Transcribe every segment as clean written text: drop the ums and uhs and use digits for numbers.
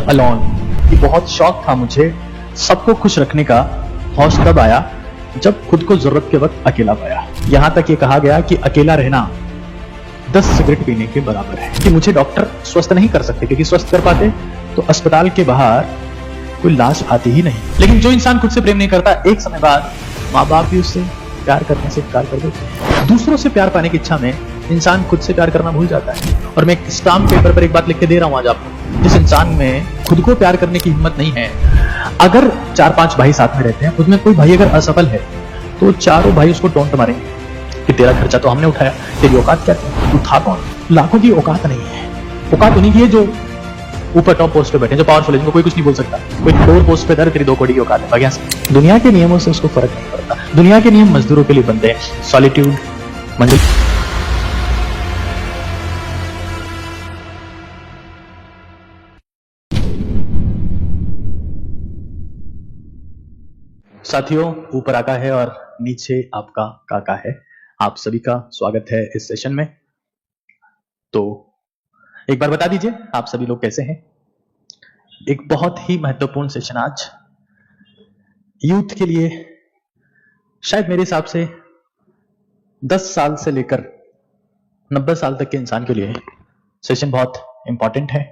Alone कि बहुत शौक था मुझे सबको खुश रखने का, होश तब आया जब खुद को जरूरत के वक्त अकेला पाया। यहां तक ये कहा गया कि अकेला रहना 10 सिगरेट पीने के बराबर है। कि मुझे डॉक्टर स्वस्थ नहीं कर सकते, क्योंकि स्वस्थ कर पाते तो अस्पताल के बाहर कोई लाश आती ही नहीं। लेकिन जो इंसान खुद से प्रेम नहीं करता, एक समय बाद माँ बाप भी उससे प्यार करने से इनकार कर देते हैं। दूसरों से प्यार पाने की इच्छा में इंसान खुद से प्यार करना भूल जाता है। और मैं एक स्टाम्प पेपर पर एक बात लिख के दे रहा हूं आज आपको, जिस इंसान में खुद को प्यार करने की हिम्मत नहीं है, अगर 4-5 भाई साथ में रहते हैं, उसमें कोई भाई अगर असफल है तो चारों भाई उसको टोंट मारेंगे कि तेरा खर्चा तो हमने उठाया, तेरी औकात क्या थी, तू था कौन। लाखों की औकात नहीं है। औकात उन्हीं की है जो ऊपर टॉप पोस्ट पे बैठे, जो पावरफुल है, जिनको कोई कुछ नहीं बोल सकता। कोई लोअर पोस्ट पे तेरी 2 कौड़ी की औकात है। बाकी दुनिया के नियमों से उसको फर्क नहीं पड़ता। दुनिया के नियम मजदूरों के लिए बनते हैं। सॉलिट्यूड मंजिल। साथियों, ऊपर आका है और नीचे आपका काका है। आप सभी का स्वागत है इस सेशन में। तो एक बार बता दीजिए आप सभी लोग कैसे हैं। एक बहुत ही महत्वपूर्ण सेशन आज यूथ के लिए, शायद मेरे हिसाब से 10 साल से लेकर 90 साल तक के इंसान के लिए सेशन बहुत इंपॉर्टेंट है।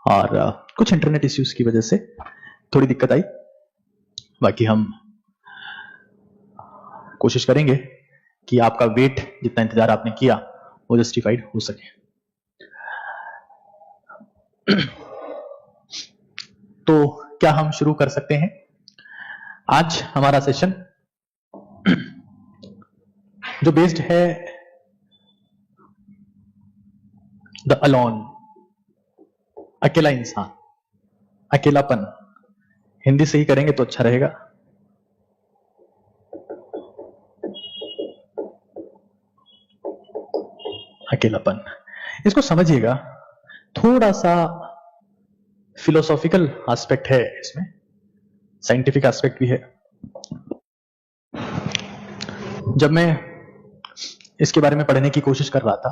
और कुछ इंटरनेट इश्यूज की वजह से थोड़ी दिक्कत आई, बाकी हम कोशिश करेंगे कि आपका वेट, जितना इंतजार आपने किया, वो जस्टिफाइड हो सके। तो क्या हम शुरू कर सकते हैं? आज हमारा सेशन जो बेस्ड है द अलोन, अकेला इंसान, अकेलापन। हिंदी से ही करेंगे तो अच्छा रहेगा। अकेलापन, इसको समझिएगा, थोड़ा सा फिलोसॉफिकल एस्पेक्ट है इसमें, साइंटिफिक एस्पेक्ट भी है। जब मैं इसके बारे में पढ़ने की कोशिश कर रहा था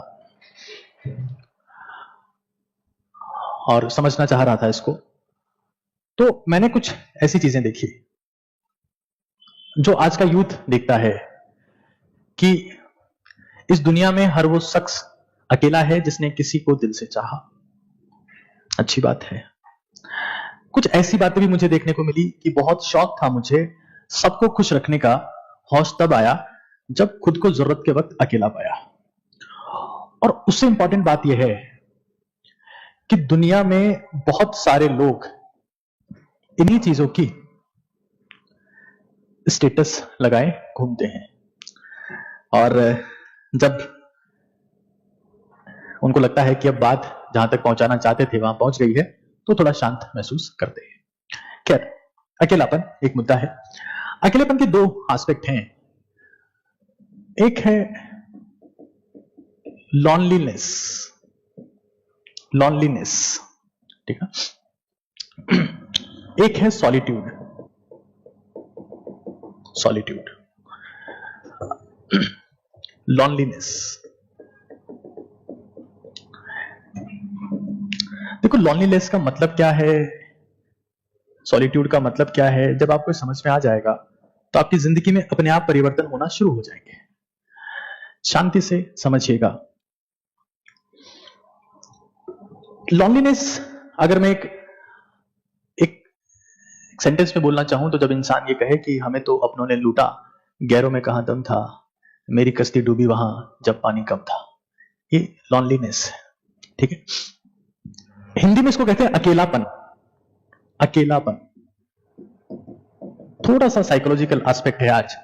और समझना चाह रहा था इसको, तो मैंने कुछ ऐसी चीजें देखी जो आज का यूथ देखता है कि इस दुनिया में हर वो शख्स अकेला है जिसने किसी को दिल से चाहा। अच्छी बात है। कुछ ऐसी बातें भी मुझे देखने को मिली कि बहुत शौक था मुझे सबको खुश रखने का, होश तब आया जब खुद को जरूरत के वक्त अकेला पाया। और उससे इंपॉर्टेंट बात यह है कि दुनिया में बहुत सारे लोग इन्हीं चीजों की स्टेटस लगाए घूमते हैं, और जब उनको लगता है कि अब बात जहां तक पहुंचाना चाहते थे वहां पहुंच गई है, तो थोड़ा शांत महसूस करते हैं। खैर, अकेलापन एक मुद्दा है। अकेलेपन के 2 एस्पेक्ट हैं। एक है लॉनलीनेस, ठीक है। एक है सॉलिट्यूड। लॉनलीनेस, देखो लॉनलीनेस का मतलब क्या है, सॉलिट्यूड का मतलब क्या है, जब आपको समझ में आ जाएगा तो आपकी जिंदगी में अपने आप परिवर्तन होना शुरू हो जाएंगे। शांति से समझिएगा। लॉनलीनेस, अगर मैं एक सेंटेंस में बोलना चाहूं तो जब इंसान ये कहे कि हमें तो अपनों ने लूटा, गैरों में कहां दम था, मेरी कश्ती डूबी वहां जब पानी कम था, ये लॉनलीनेस है। ठीक है। हिंदी में इसको कहते हैं अकेलापन। थोड़ा सा साइकोलॉजिकल एस्पेक्ट है आज,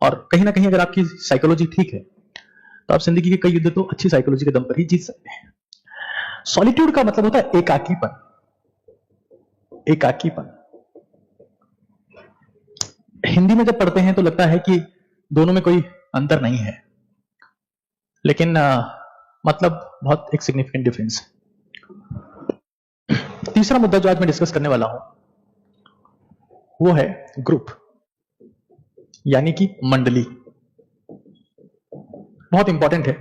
और कहीं ना कहीं अगर आपकी साइकोलॉजी ठीक है तो आप जिंदगी के कई युद्ध तो अच्छी साइकोलॉजी के दम पर ही जीत सकते हैं। सॉलिट्यूड का मतलब होता है एकाकीपन। हिंदी में जब पढ़ते हैं तो लगता है कि दोनों में कोई अंतर नहीं है, लेकिन मतलब बहुत एक सिग्निफिकेंट डिफरेंस है। तीसरा मुद्दा जो आज मैं डिस्कस करने वाला हूं वो है ग्रुप, यानी कि मंडली। बहुत इंपॉर्टेंट है,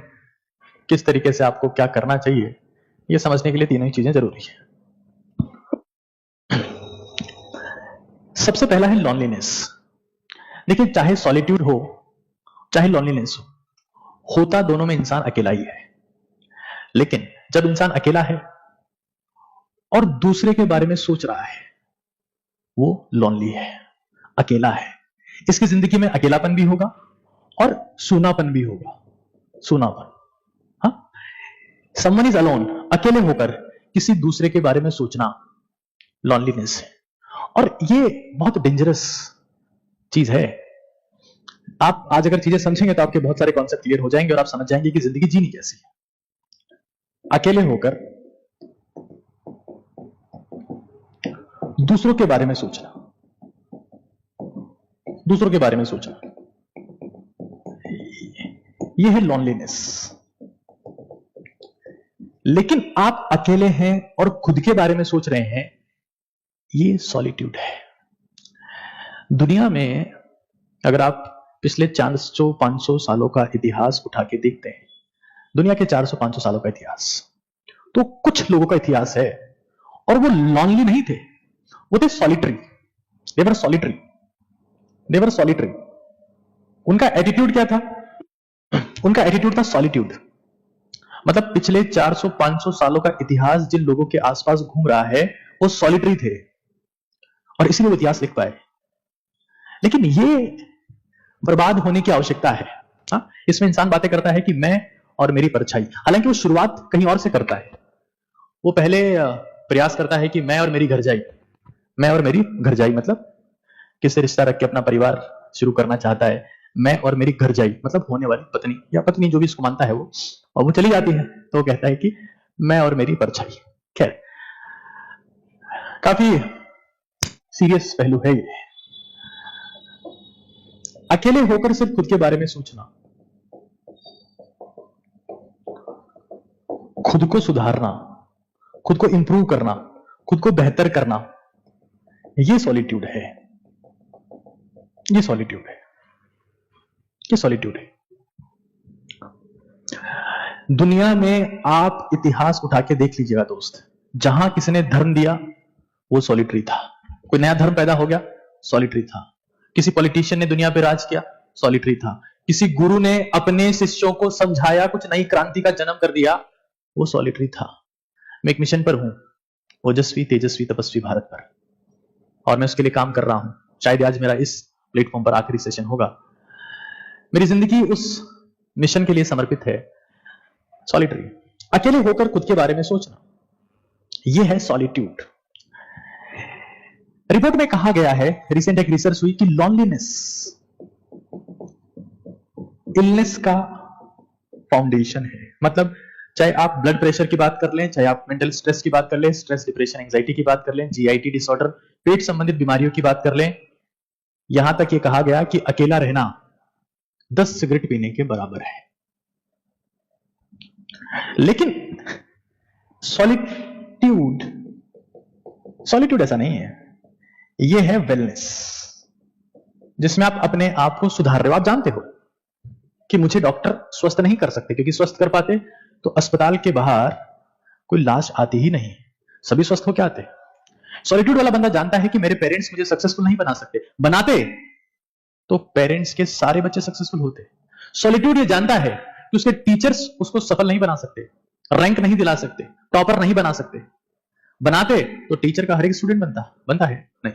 किस तरीके से आपको क्या करना चाहिए, यह समझने के लिए तीनों ही चीजें जरूरी है। सबसे पहला है लॉनलीनेस। देखिए, चाहे सॉलिट्यूड हो चाहे लॉनलीनेस हो, होता दोनों में इंसान अकेला ही है। लेकिन जब इंसान अकेला है और दूसरे के बारे में सोच रहा है, वो लॉनली है, अकेला है। इसकी जिंदगी में अकेलापन भी होगा और सूनापन भी होगा। सूनापन, हाँ, समवन इज अलोन, अकेले होकर किसी दूसरे के बारे में सोचना लॉनलीनेस है। और ये बहुत डेंजरस चीज है। आप आज अगर चीजें समझेंगे तो आपके बहुत सारे कॉन्सेप्ट क्लियर हो जाएंगे और आप समझ जाएंगे कि जिंदगी जीनी कैसी है। अकेले होकर दूसरों के बारे में सोचना, दूसरों के बारे में सोचना, यह है लॉनलीनेस। लेकिन आप अकेले हैं और खुद के बारे में सोच रहे हैं, ये सॉलिट्यूड है। दुनिया में अगर आप पिछले 400-500 सालों का इतिहास उठा के देखते हैं, दुनिया के 400-500 सालों का इतिहास, तो कुछ लोगों का इतिहास है और वो लॉनली नहीं थे, वो थे सॉलिटरी। देवर सॉलिटरी, देवर सॉलिटरी। उनका एटीट्यूड क्या था? उनका एटीट्यूड था सॉलिट्यूड। मतलब पिछले 400-500 सालों का इतिहास जिन लोगों के आसपास घूम रहा है, वो सॉलिटरी थे और इसीलिए वो इतिहास लिख पाए। लेकिन ये बर्बाद होने की आवश्यकता है। हाँ? इसमें इंसान बातें करता है कि मैं और मेरी परछाई, हालांकि वो शुरुआत कहीं और से करता है। वो पहले प्रयास करता है कि मैं और मेरी घरजाई, मैं और मेरी घरजाई, मतलब किससे रिश्ता रख के अपना परिवार शुरू करना चाहता है। मैं और मेरी घरजाई मतलब होने वाली पत्नी या पत्नी, जो भी इसको मानता है वो, और वो चली जाती है तो वो कहता है कि मैं और मेरी परछाई। खैर, काफी सीरियस पहलू है ये। अकेले होकर सिर्फ खुद के बारे में सोचना, खुद को सुधारना, खुद को इंप्रूव करना, खुद को बेहतर करना, ये सॉलिट्यूड है। ये सॉलिट्यूड है, ये सॉलिट्यूड है। दुनिया में आप इतिहास उठा के देख लीजिएगा दोस्त, जहां किसी ने धर्म दिया वो सॉलिटरी था। कोई नया धर्म पैदा हो गया, सॉलिटरी था। किसी पॉलिटिशियन ने दुनिया पे राज किया, सॉलिटरी था। किसी गुरु ने अपने शिष्यों को समझाया, कुछ नई क्रांति का जन्म कर दिया, वो सॉलिटरी था। मैं एक मिशन पर हूं, ओजस्वी तेजस्वी तपस्वी भारत पर, और मैं उसके लिए काम कर रहा हूं। शायद आज मेरा इस प्लेटफॉर्म पर आखिरी सेशन होगा। मेरी जिंदगी उस मिशन के लिए समर्पित है। सॉलिटरी, अकेले होकर खुद के बारे में सोचना, यह है सॉलिट्यूड। रिपोर्ट में कहा गया है, रिसेंट एक रिसर्च हुई कि लॉनलीनेस इलनेस का फाउंडेशन है। मतलब चाहे आप ब्लड प्रेशर की बात कर लें, चाहे आप मेंटल स्ट्रेस की बात कर लें, स्ट्रेस डिप्रेशन एंजाइटी की बात कर लें, जीआईटी डिसऑर्डर, पेट संबंधित बीमारियों की बात कर लें, यहां तक ये कहा गया कि अकेला रहना 10 सिगरेट पीने के बराबर है। लेकिन सॉलिट्यूड ऐसा नहीं है। यह है वेलनेस, जिसमें आप अपने आप को सुधार रहे हो। आप जानते हो कि मुझे डॉक्टर स्वस्थ नहीं कर सकते, क्योंकि स्वस्थ कर पाते तो अस्पताल के बाहर कोई लाश आती ही नहीं, सभी स्वस्थ होकर आते। सॉलिट्यूड वाला बंदा जानता है कि मेरे पेरेंट्स मुझे सक्सेसफुल नहीं बना सकते, बनाते तो पेरेंट्स के सारे बच्चे सक्सेसफुल होते। सॉलिट्यूड ये जानता है कि उसके टीचर्स उसको सफल नहीं बना सकते, रैंक नहीं दिला सकते, टॉपर नहीं बना सकते, बनाते तो टीचर का हर एक स्टूडेंट बनता है नहीं।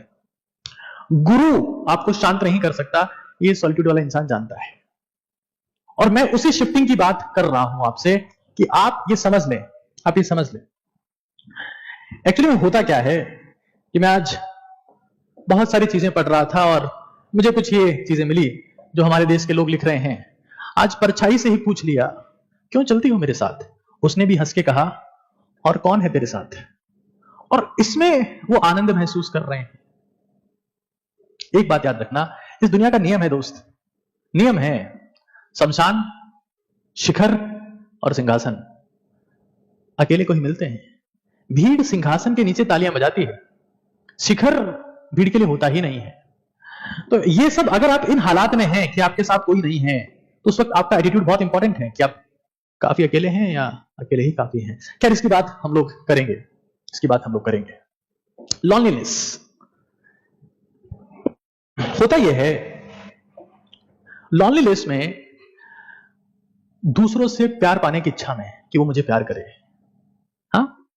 गुरु आपको शांत नहीं कर सकता, ये सॉलिट्यूड वाला इंसान जानता है। और मैं उसी शिफ्टिंग की बात कर रहा हूं आपसे कि आप ये समझ लें, आप ये समझ लें। एक्चुअली में होता क्या है कि मैं आज बहुत सारी चीजें पढ़ रहा था और मुझे कुछ ये चीजें मिली जो हमारे देश के लोग लिख रहे हैं। आज परछाई से ही पूछ लिया, क्यों चलती हो मेरे साथ? उसने भी हंस के कहा, और कौन है तेरे साथ? और इसमें वो आनंद महसूस कर रहे हैं। एक बात याद रखना, इस दुनिया का नियम है दोस्त, नियम है, शमशान, शिखर और सिंहासन अकेले को ही मिलते हैं। भीड़ सिंहासन के नीचे तालियां बजाती है, शिखर भीड़ के लिए होता ही नहीं है। तो ये सब अगर आप इन हालात में हैं कि आपके साथ कोई नहीं है, तो उस वक्त आपका एटीट्यूड बहुत इंपॉर्टेंट है कि आप काफी अकेले हैं या अकेले ही काफी हैं। खैर, इसकी बात हम लोग करेंगे, इसकी बात हम लोग करेंगे। लॉनलीनेस, होता यह है, लॉनलीनेस में दूसरों से प्यार पाने की इच्छा में कि वो मुझे प्यार करे, हाँ,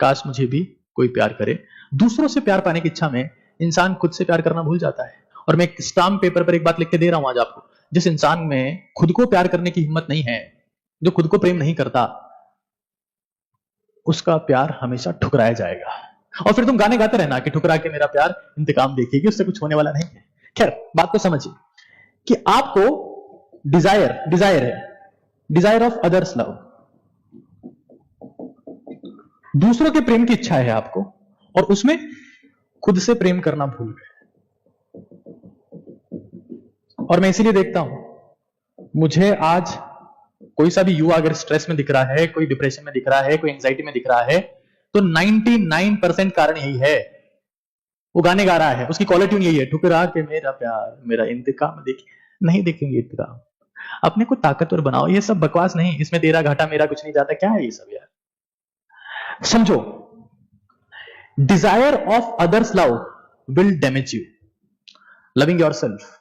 काश मुझे भी कोई प्यार करे, दूसरों से प्यार पाने की इच्छा में इंसान खुद से प्यार करना भूल जाता है। और मैं एक स्टाम्प पेपर पर एक बात लिख के दे रहा हूं आज आपको, जिस इंसान में खुद को प्यार करने की हिम्मत नहीं है, जो खुद को प्रेम नहीं करता, उसका प्यार हमेशा ठुकराया जाएगा। और फिर तुम गाने गाते रहना कि ठुकरा के मेरा प्यार इंतकाम देखेगी, उससे कुछ होने वाला नहीं है। खैर, बात को समझिए कि आपको डिजायर है, डिजायर ऑफ अदर्स लव, दूसरों के प्रेम की इच्छा है आपको, और उसमें खुद से प्रेम करना भूल गए। और मैं इसीलिए देखता हूं, मुझे आज कोई सा भी युवा अगर स्ट्रेस में दिख रहा है, कोई डिप्रेशन में दिख रहा है, कोई एंजाइटी में दिख रहा है, तो 99% कारण यही है। वो गाने गा रहा है, उसकी कॉलर ट्यून यही है, ठुकरा के मेरा प्यार मेरा इंतकाम देखिए। नहीं देखेंगे इंतकाम, अपने को ताकतवर बनाओ। ये सब बकवास नहीं, इसमें तेरा घाटा मेरा कुछ नहीं जाता, क्या है ये सब यार। समझो, desire of others love will damage you, loving yourself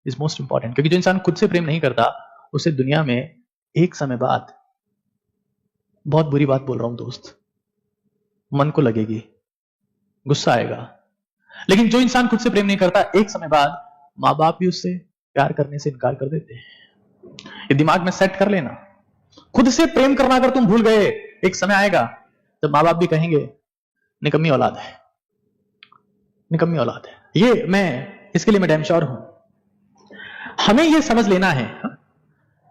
is most important. क्योंकि जो इंसान खुद से प्रेम नहीं करता, उसे दुनिया में एक समय बाद, बहुत बुरी बात बोल रहा हूं दोस्त, मन को लगेगी, गुस्सा आएगा। लेकिन जो इंसान खुद से प्रेम नहीं करता, एक समय बाद मां बाप भी उससे प्यार करने से इनकार कर देते हैं। ये दिमाग में सेट कर लेना, खुद से प्रेम करना अगर तुम भूल गए, एक समय आएगा जब मां बाप भी कहेंगे निकम्मी औलाद है, निकम्मी औलाद है। ये मैं इसके लिए मैं डैम श्योर हूं। हमें ये समझ लेना है,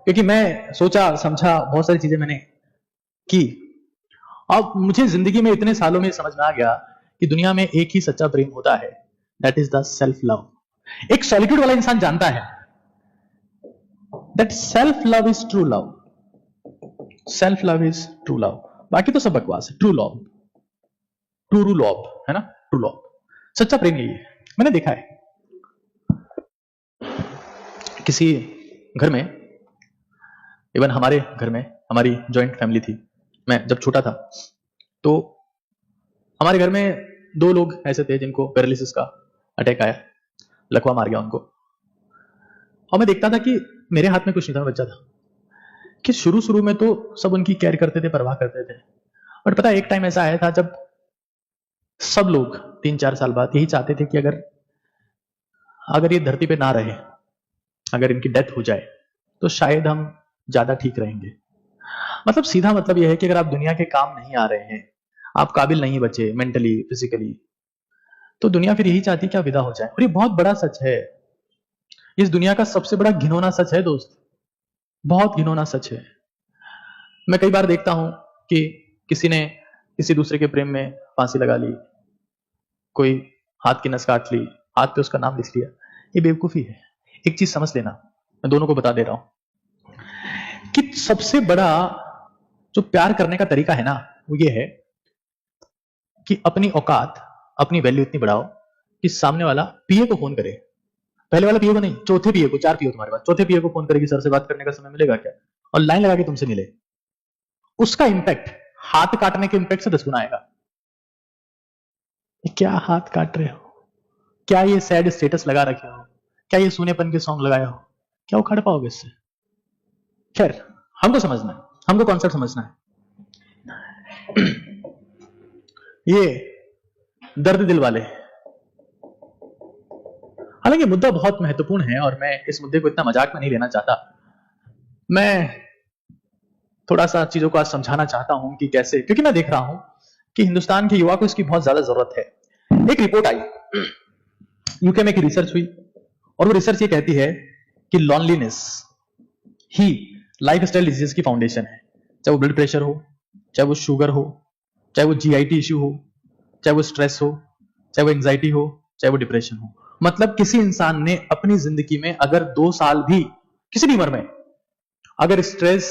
क्योंकि मैं सोचा समझा, बहुत सारी चीजें मैंने की। अब मुझे जिंदगी में इतने सालों में समझ में आ गया कि दुनिया में एक ही सच्चा प्रेम होता है, that is the self love. एक सॉलिट्यूड वाला इंसान जानता है that self love is true love, self love is true love. बाकी तो सब बकवास है। ट्रू लव, ट्रू लव है ना, ट्रू लव, सच्चा प्रेम यही है। मैंने देखा है किसी घर में, इवन हमारे घर में, हमारी जॉइंट फैमिली थी, मैं जब छोटा था, तो हमारे घर में 2 लोग ऐसे थे जिनको पैरालिसिस का अटैक आया, लकवा मार गया उनको। और मैं देखता था कि मेरे हाथ में कुछ नहीं था, मैं बच्चा था, कि शुरू में तो सब उनकी केयर करते थे, परवाह करते थे। बट पता है, एक टाइम ऐसा आया था जब सब लोग 3-4 साल बाद यही चाहते थे कि अगर ये धरती पे ना रहे, अगर इनकी डेथ हो जाए, तो शायद हम ज्यादा ठीक रहेंगे। मतलब सीधा मतलब यह है कि अगर आप दुनिया के काम नहीं आ रहे हैं, आप काबिल नहीं बचे मेंटली फिजिकली, तो दुनिया फिर यही चाहती है कि आप विदा हो जाए। और ये बहुत बड़ा सच है, इस दुनिया का सबसे बड़ा घिनौना सच है दोस्त, बहुत घिनौना सच है। मैं कई बार देखता हूं कि किसी ने किसी दूसरे के प्रेम में फांसी लगा ली, कोई हाथ की नस काट ली, हाथ पे उसका नाम लिख लिया। ये बेवकूफी है। एक चीज समझ लेना, मैं दोनों को बता दे रहा हूं कि सबसे बड़ा जो प्यार करने का तरीका है ना, वो ये है कि अपनी औकात, अपनी वैल्यू इतनी बढ़ाओ कि सामने वाला पीए को फोन करे, पहले वाला पीए को नहीं, चौथे पीए को, 4 पीए तुम्हारे पास, चौथे पीए को फोन करेगी, सर से बात करने का समय मिलेगा क्या, और लाइन लगा के तुमसे मिले। उसका इंपैक्ट हाथ काटने के इंपैक्ट से 10 गुना आएगा। क्या हाथ काट रहे हो, क्या ये सैड स्टेटस लगा रखे हो, क्या ये सूनेपन के सॉन्ग लगाए हो, क्या उखाड़ पाओगे इससे? खैर, हमको समझना है, हमको कॉन्सेप्ट समझना है। ये दर्द दिल वाले, हालांकि मुद्दा बहुत महत्वपूर्ण है और मैं इस मुद्दे को इतना मजाक में नहीं लेना चाहता। मैं थोड़ा सा चीजों को आज समझाना चाहता हूं कि कैसे, क्योंकि मैं देख रहा हूं कि हिंदुस्तान के युवा को इसकी बहुत ज्यादा जरूरत है। एक रिपोर्ट आई, यूके में एक रिसर्च हुई, और वो रिसर्च ये कहती है कि लॉनलीनेस ही लाइफस्टाइल डिजीज की फाउंडेशन है। चाहे वो ब्लड प्रेशर हो, चाहे वो शुगर हो, चाहे वो जीआईटी इश्यू हो, चाहे वो स्ट्रेस हो, चाहे वो एंजाइटी हो, चाहे वो डिप्रेशन हो। मतलब किसी इंसान ने अपनी जिंदगी में अगर 2 साल भी किसी भी उम्र में अगर स्ट्रेस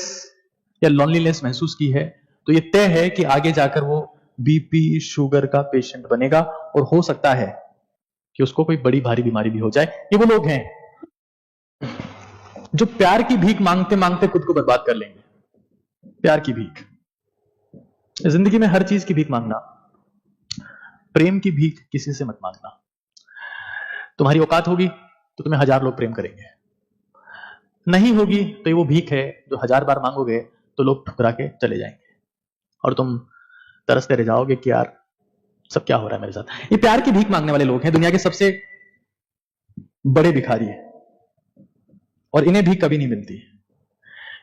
या लॉनलीनेस महसूस की है, तो ये तय है कि आगे जाकर वो बीपी शुगर का पेशेंट बनेगा, और हो सकता है कि उसको कोई बड़ी भारी बीमारी भी हो जाए। ये वो लोग हैं जो प्यार की भीख मांगते मांगते खुद को बर्बाद कर लेंगे। प्यार की भीख, जिंदगी में हर चीज की भीख मांगना, प्रेम की भीख किसी से मत मांगना। तुम्हारी औकात होगी तो तुम्हें 1000 लोग प्रेम करेंगे, नहीं होगी तो ये वो भीख है जो 1000 बार मांगोगे तो लोग ठुकरा के चले जाएंगे और तुम तरसते रह जाओगे कि यार सब क्या हो रहा है मेरे साथ। ये प्यार की भीख मांगने वाले लोग हैं, दुनिया के सबसे बड़े भिखारी हैं और इन्हें भीख कभी नहीं मिलती।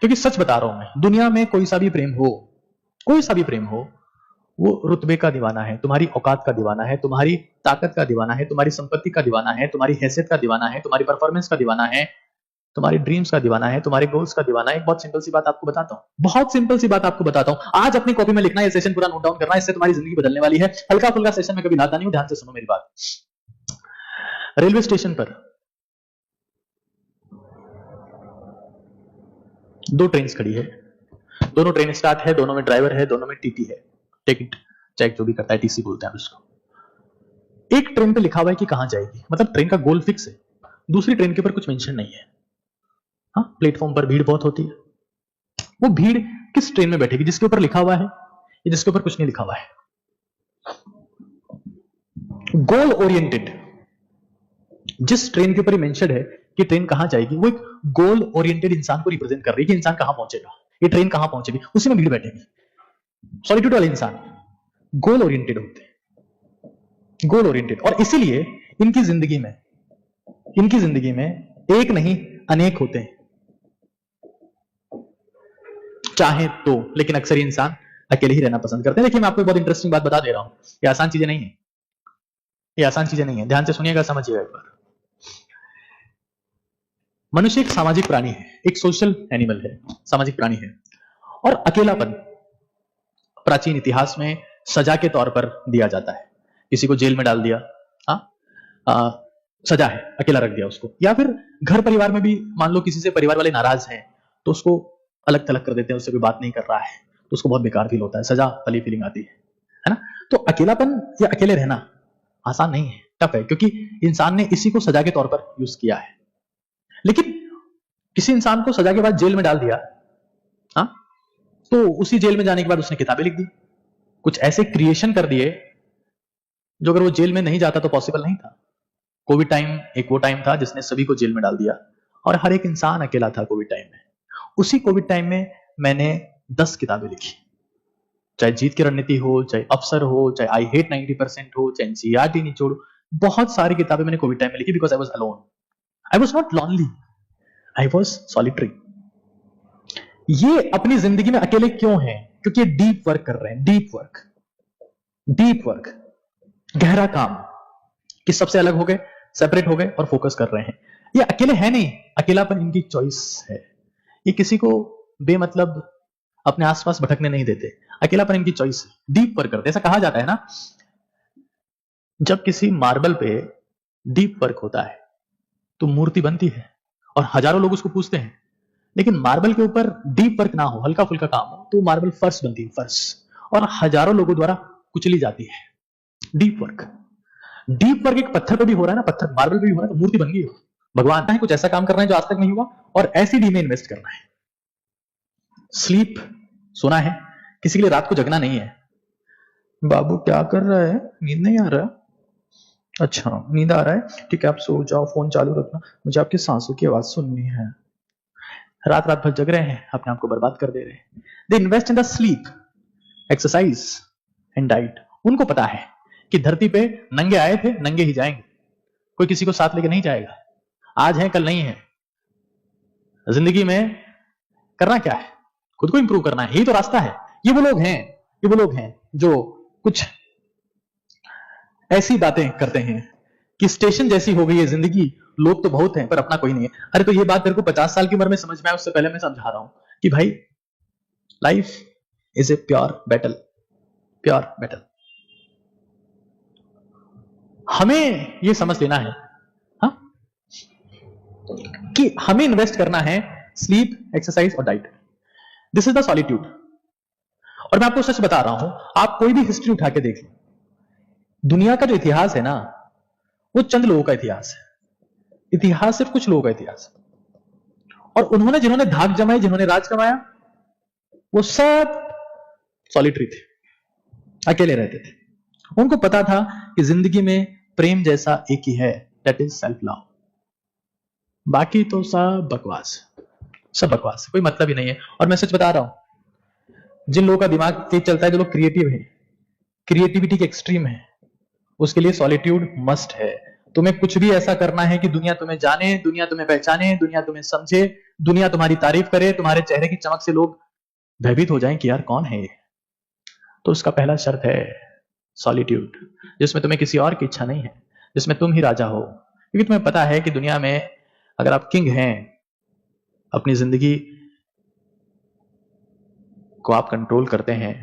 क्योंकि सच बता रहा हूं मैं, दुनिया में कोई सा भी प्रेम हो, कोई सा भी प्रेम हो, वो रुतबे का दीवाना है, तुम्हारी औकात का दीवाना है, तुम्हारी ताकत का दीवाना है, तुम्हारी संपत्ति का दीवाना है, तुम्हारी हैसियत का दीवाना है, तुम्हारी परफॉर्मेंस का दीवाना है, तुम्हारी ड्रीम्स का दीवाना है, तुम्हारे गोल्स का दीवाना है। एक बहुत सिंपल सी बात आपको बताता हूं, बहुत सिंपल सी बात आपको बताता हूं, आज अपनी कॉपी में लिखना, ये सेशन पूरा नोट डाउन करना, इससे तुम्हारी जिंदगी बदलने वाली है। हल्का फुल्का सेशन में कभी लाता नहीं हूं, ध्यान से सुनो मेरी बात। रेलवे स्टेशन पर 2 ट्रेन खड़ी है, दोनों ट्रेन स्टार्ट है, दोनों में ड्राइवर है, दोनों में टीटी है, टिकट चेक जो भी करता है, टीसी बोलते हैं उसको। एक ट्रेन पे लिखा हुआ है कि कहां जाएगी, मतलब ट्रेन का गोल फिक्स है, दूसरी ट्रेन के ऊपर कुछ मेंशन नहीं है। हाँ, प्लेटफॉर्म पर भीड़ बहुत होती है। वो भीड़ किस ट्रेन में बैठेगी, जिसके ऊपर लिखा हुआ है या जिसके ऊपर कुछ नहीं लिखा हुआ है? गोल ओरिएंटेड, जिस ट्रेन के ऊपर मेंशन है कि ट्रेन कहां जाएगी, वो एक गोल ओरिएंटेड इंसान को रिप्रेजेंट कर रही है कि इंसान कहां पहुंचेगा, ये ट्रेन कहां पहुंचेगी, उसी में भीड़ बैठेगी। सॉलिट्यूड वाले इंसान गोल ओरिएंटेड होते हैं, गोल ओरिएंटेड। और इसीलिए इनकी जिंदगी में एक नहीं अनेक होते हैं, चाहे तो, लेकिन अक्सर ये इंसान अकेले ही रहना पसंद करते हैं। देखिए मैं आपको एक बहुत इंटरेस्टिंग बात बता दे रहा हूं, ये आसान चीजें नहीं है, ये आसान चीजें नहीं है, ध्यान से सुनिएगा, समझिएगा एक बार। मनुष्य एक सामाजिक प्राणी है, एक सोशल एनिमल है, सामाजिक प्राणी है। और अकेलापन प्राचीन इतिहास में सजा के तौर पर दिया जाता है। किसी को जेल में डाल दिया, सजा है, अकेला रख दिया उसको। या फिर घर परिवार में भी मान लो किसी से परिवार वाले नाराज हैं तो उसको अलग थलग कर देते हैं, उससे कोई बात नहीं कर रहा है तो उसको बहुत बेकार फील होता है, सजा वाली फीलिंग आती है ना। तो अकेलापन या अकेले रहना आसान नहीं है, टफ है, क्योंकि इंसान ने इसी को सजा के तौर पर यूज किया है। लेकिन किसी इंसान को सजा के बाद जेल में डाल दिया, हाँ, तो उसी जेल में जाने के बाद उसने किताबें लिख दी, कुछ ऐसे क्रिएशन कर दिए जो अगर वो जेल में नहीं जाता तो पॉसिबल नहीं था। कोविड टाइम एक वो टाइम था जिसने सभी को जेल में डाल दिया और हर एक इंसान अकेला था कोविड टाइम में। उसी कोविड टाइम में मैंने 10 किताबें लिखी, चाहे जीत की रणनीति हो, चाहे अफसर हो, चाहे आई हेट 90% हो, चाहे एनसीईआरटी निचोड़, बहुत सारी किताबें मैंने कोविड टाइम में लिखी। Because I was alone, I was not lonely, I was solitary. ये अपनी जिंदगी में अकेले क्यों हैं? क्योंकि ये डीप वर्क कर रहे हैं, डीप वर्क, गहरा काम, कि सबसे अलग हो गए, सेपरेट हो गए और फोकस कर रहे हैं। ये अकेले है नहीं, अकेलापन इनकी चॉइस है। ये किसी को बेमतलब अपने आसपास भटकने नहीं देते, अकेलापन इनकी चॉइस है, डीप वर्क करते। ऐसा कहा जाता है ना, जब किसी मार्बल पे डीप वर्क होता है तो मूर्ति बनती है और हजारों लोग उसको पूछते हैं। लेकिन मार्बल के ऊपर डीप वर्क ना हो, हल्का फुल्का काम हो, तो मार्बल फर्श बनती है, फर्श, और हजारों लोगों द्वारा कुचली जाती है। डीप वर्क एक पत्थर पे भी हो रहा है ना, पत्थर मार्बल पे भी हो रहा है, तो मूर्ति बन गई हो। भगवान है कुछ ऐसा काम करना है जो आज तक नहीं हुआ और ऐसी डी में इन्वेस्ट करना है। स्लीप, सोना है, किसी के लिए रात को जगना नहीं है। बाबू क्या कर रहा है, नींद नहीं आ रहा? अच्छा नींद आ रहा है, ठीक है आप सो जाओ, फोन चालू रखना, मुझे आपकी सांसों की आवाज सुननी है। रात भर जग रहे हैं, अपने आप को बर्बाद कर दे रहे हैं। They invest in the sleep, exercise and diet. उनको पता है कि धरती पे नंगे आए थे, नंगे ही जाएंगे, कोई किसी को साथ लेके नहीं जाएगा। आज है कल नहीं है। जिंदगी में करना क्या है? खुद को इंप्रूव करना है, यही तो रास्ता है। ये वो लोग हैं जो कुछ ऐसी बातें करते हैं कि स्टेशन जैसी हो गई है जिंदगी, लोग तो बहुत हैं पर अपना कोई नहीं है। अरे तो ये बात तेरे को 50 साल की उम्र में समझ में आए, उससे पहले मैं समझा रहा हूं कि भाई life is a pure battle. हमें यह समझ लेना है कि हमें इन्वेस्ट करना है स्लीप, एक्सरसाइज और diet. This is the solitude. और मैं आपको सच बता रहा हूं, आप कोई भी हिस्ट्री उठा के देख लो, दुनिया का जो इतिहास है ना, वो चंद लोगों का इतिहास है। इतिहास सिर्फ कुछ लोगों का इतिहास है। और उन्होंने जिन्होंने धाक जमाई, जिन्होंने राज कमाया, वो सब सॉलिटरी थे, अकेले रहते थे। उनको पता था कि जिंदगी में प्रेम जैसा एक ही है, दैट इज सेल्फ लव। बाकी तो सब बकवास, सब बकवास, कोई मतलब ही नहीं है। और मैं सच बता रहा हूं, जिन लोगों का दिमाग तेज चलता है, जो लोग क्रिएटिव है, क्रिएटिविटी के एक्सट्रीम है, उसके लिए सॉलिट्यूड मस्ट है। तुम्हें कुछ भी ऐसा करना है कि दुनिया तुम्हें जाने, दुनिया तुम्हें पहचाने, दुनिया तुम्हें समझे, दुनिया तुम्हारी तारीफ करे, तुम्हारे चेहरे की चमक से लोग भयभीत हो जाएं कि यार कौन है ये, तो उसका पहला शर्त है सॉलिट्यूड, जिसमें तुम्हें किसी और की इच्छा नहीं है, जिसमें तुम ही राजा हो। क्योंकि तुम्हें पता है कि दुनिया में अगर आप किंग हैं, अपनी जिंदगी को आप कंट्रोल करते हैं,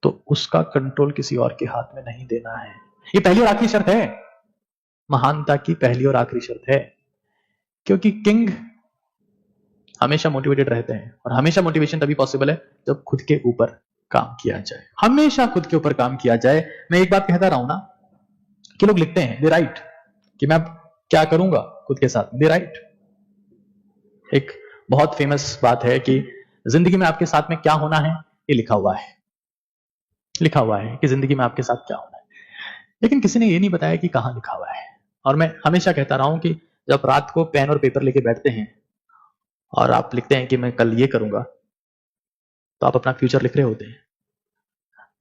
तो उसका कंट्रोल किसी और के हाथ में नहीं देना है। ये पहली और आखिरी शर्त है, महानता की पहली और आखिरी शर्त है। क्योंकि किंग हमेशा मोटिवेटेड रहते हैं, और हमेशा मोटिवेशन तभी पॉसिबल है जब खुद के ऊपर काम किया जाए, हमेशा खुद के ऊपर काम किया जाए। मैं एक बात कहता रहा हूं ना कि लोग लिखते हैं दे राइट कि मैं अब क्या करूंगा खुद के साथ, दे राइट। एक बहुत फेमस बात है कि जिंदगी में आपके साथ में क्या होना है, ये लिखा हुआ है, लिखा हुआ है कि जिंदगी में आपके साथ क्या होना है, लेकिन किसी ने ये नहीं बताया कि कहां लिखा हुआ है। और मैं हमेशा कहता रहा हूं कि जब रात को पेन और पेपर लेके बैठते हैं और आप लिखते हैं कि मैं कल ये करूंगा, तो आप अपना फ्यूचर लिख रहे होते हैं।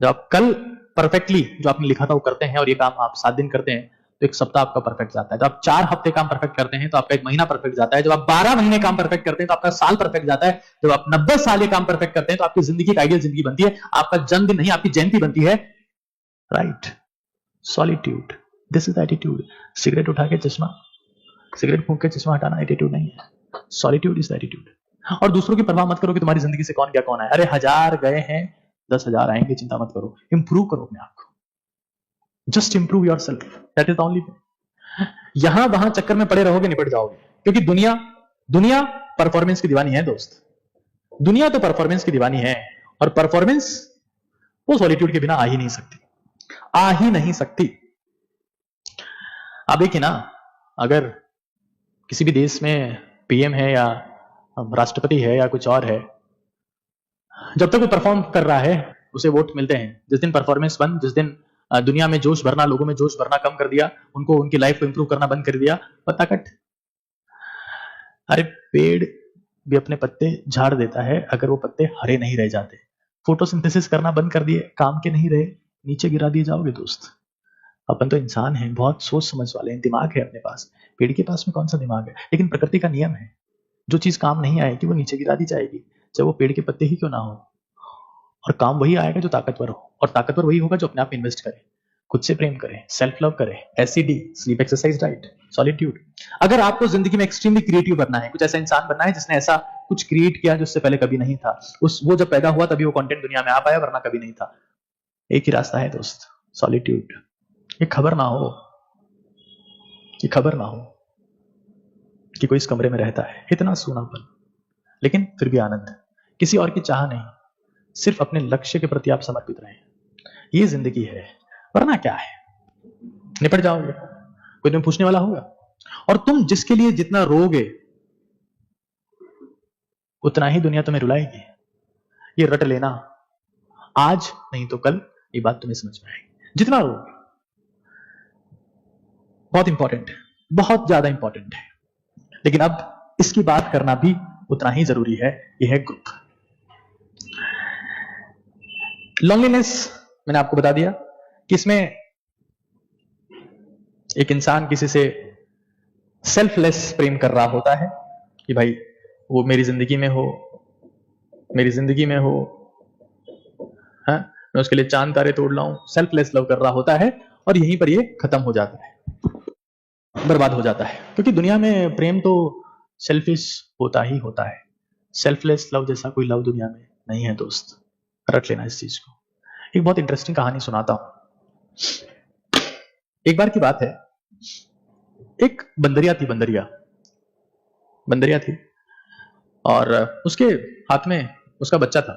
जब आप कल परफेक्टली जो आपने लिखा था वो करते हैं, और ये काम आप 7 दिन करते हैं, तो एक सप्ताह आपका परफेक्ट जाता है। जब आप 4 हफ्ते काम परफेक्ट करते हैं, तो आपका 1 महीना परफेक्ट जाता है। जब आप 12 महीने काम परफेक्ट करते हैं, तो आपका साल परफेक्ट जाता है। जब आप 90 साल ये काम परफेक्ट करते हैं, तो आपकी जिंदगी एक आइडियल जिंदगी बनती है। आपका जन्मदिन नहीं, आपकी जयंती बनती है। Right, solitude, this is attitude. Cigarette उठा के चश्मा, सिगरेट फूंक के चश्मा हटाना एटीट्यूड नहीं है, सॉलिट्यूड इज एटीट्यूड। और दूसरों की परवाह मत करो कि तुम्हारी जिंदगी से कौन गया कौन है। अरे 1000 गए हैं, 10,000 आएंगे, चिंता मत करो। इंप्रूव करो अपने आप को, just improve your self, that is the only thing. यहां वहां चक्कर में पड़े रहोगे, निपट जाओगे। क्योंकि दुनिया दुनिया परफॉर्मेंस की दीवानी है दोस्त, दुनिया तो परफॉर्मेंस की दीवानी है। और परफॉर्मेंस वो सॉलिट्यूड के बिना आ ही नहीं सकती, आ ही नहीं सकती। आप देखिए ना, अगर किसी भी देश में पीएम है या राष्ट्रपति है या कुछ और है, जब तक वो परफॉर्म कर रहा है उसे वोट मिलते हैं। जिस दिन परफॉर्मेंस बंद, जिस दिन दुनिया में जोश भरना, लोगों में जोश भरना कम कर दिया, उनको उनकी लाइफ को इंप्रूव करना बंद कर दिया, पत्ता कट। अरे पेड़ भी अपने पत्ते झाड़ देता है अगर वो पत्ते हरे नहीं रह जाते। फोटोसिंथेसिस करना बंद कर दिए, काम के नहीं रहे, नीचे गिरा दिए जाओगे दोस्त। अपन तो इंसान हैं, बहुत सोच समझ वाले हैं, दिमाग है अपने पास। पेड़ के पास में कौन सा दिमाग है? लेकिन प्रकृति का नियम है, जो चीज काम नहीं आएगी वो नीचे गिरा दी जाएगी, चाहे वो पेड़ के पत्ते ही क्यों ना हो। और काम वही आएगा जो ताकतवर हो, और ताकतवर वही होगा जो अपने आप इन्वेस्ट करे, खुद से प्रेम करे, सेल्फ लव करे, SCD, sleep, exercise, diet, solitude. अगर आपको जिंदगी में एक्सट्रीमली क्रिएटिव बनना है, कुछ ऐसा इंसान बनना है जिसने ऐसा कुछ क्रिएट किया जो उससे पहले कभी नहीं था, वो जब पैदा हुआ तभी वो कंटेंट दुनिया में आ पाया, वरना कभी नहीं था। एक ही रास्ता है दोस्त, सॉलिट्यूड। ये खबर ना हो, ये खबर ना हो कि कोई इस कमरे में रहता है, इतना सूनापन, लेकिन फिर भी आनंद, किसी और की चाह नहीं, सिर्फ अपने लक्ष्य के प्रति आप समर्पित रहें। ये जिंदगी है, वरना क्या है, निपट जाओगे, कोई तुम्हें पूछने वाला होगा। और तुम जिसके लिए जितना रोगे, उतना ही दुनिया तुम्हें रुलाएगी। ये रट लेना, आज नहीं तो कल ये बात तुम्हें समझ में आएगी। जितना रोगे, बहुत इंपॉर्टेंट है, बहुत ज्यादा इंपॉर्टेंट है। लेकिन अब इसकी बात करना भी उतना ही जरूरी है, यह है ग्रुप। लॉन्लीनेस मैंने आपको बता दिया कि इसमें एक इंसान किसी से सेल्फलेस प्रेम कर रहा होता है कि भाई वो मेरी जिंदगी में हो, मेरी जिंदगी में हो, हाँ, मैं उसके लिए चांद तारे तोड़ लाऊं, सेल्फलेस लव कर रहा होता है। और यहीं पर ये खत्म हो जाता है, बर्बाद हो जाता है। क्योंकि दुनिया में प्रेम तो सेल्फिश होता ही होता है, सेल्फलेस लव जैसा कोई लव दुनिया में नहीं है दोस्त, रट लेना इस चीज को। एक बहुत इंटरेस्टिंग कहानी सुनाता हूं। एक बार की बात है, एक बंदरिया थी, बंदरिया थी, और उसके हाथ में उसका बच्चा था।